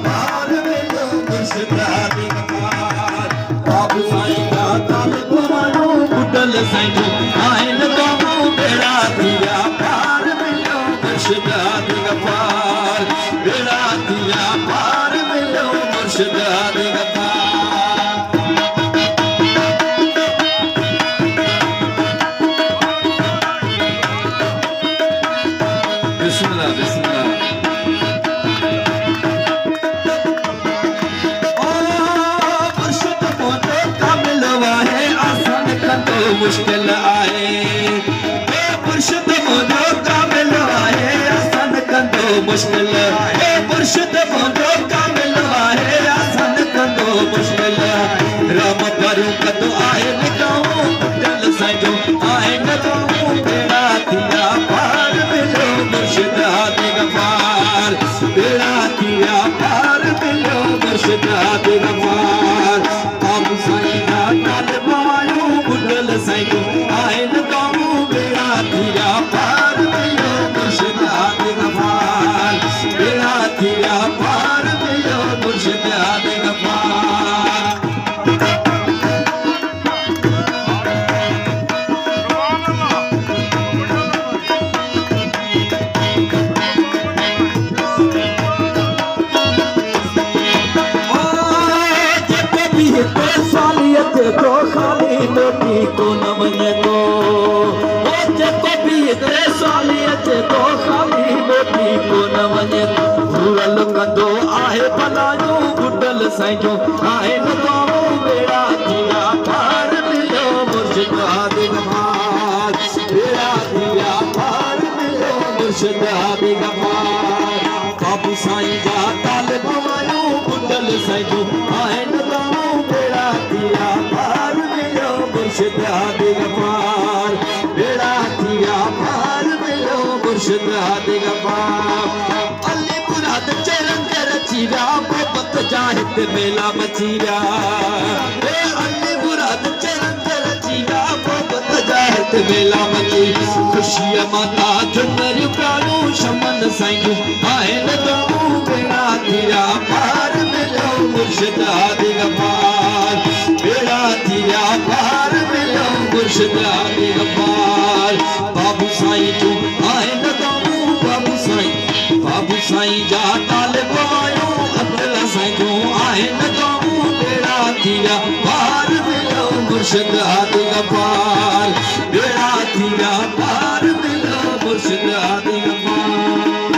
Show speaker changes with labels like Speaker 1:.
Speaker 1: पार मिलो मुर्शिदा दी गफार बाबू साईं दा तालिब वालो बुडल साईं जो आइन कामो बेड़ा दिया पार मिलो मुर्शिदा दी गफार बेड़ा दिया पार मिलो मुर्शिदा दी गफार बिस्मिल्लाह बिस्मिल्लाह मुश्किल आए मुर्शिद मुझो कामिल आए आसान कंदो मुश्किल मुर्शिद मुझो कामिल आए आसान कंदो मुश्किल राम करूं कदो आए निकाऊं दिल साईं आए निकाऊं बेड़ा दिया पार मिलो मुर्शिद दी गफार बेड़ा दिया पार मिलो मुर्शिद दी गफार बाबू साईं दा तालिब वालो बुडल साईं आइन कामो बेड़ा दिया पार मिलो मुर्शिद दी गफार बेड़ा दिया पार मिलो मुर्शिद दी गफार सालियत को खाली मोटी को न मने को जेको भी ते सालियत को खाली मोटी को न मने भूल कंदो आहे भलायो बुडल साईं जो आहे न कामो बेड़ा दिया पार मिलो मुर्शिद दी गफार बेड़ा दिया पार मिलो मुर्शिद दी गफार बाबू साईं जा तालिब वालो बुडल साईं जो आहे न कामो बेड़ा दिया पार मिलो मुर्शिद दी गफार बेड़ा दिया पार मिलो मुर्शिद दी गफार अली मुराद चरण कर चीरा मोहब्बत जाहिद मेला मचीरा अली मुराद चरण कर चीरा मोहब्बत जाहिद मेला मची खुशी माता झुमर प्यारो शमन साईं आए न तो बेड़ा दिया पार मिलो मुर्शिद दी गफार बेड़ा दिया पार मिलो मुर्शिद दी गफार बाबू साईं तू आए न कामो बाबू साईं जा तालिब आयो अब्दुल्ला साईं तू आए न कामो बेड़ा दिया पार मिलो मुर्शिद दी गफार बेड़ा दिया पार मिलो मुर्शिद दी गफार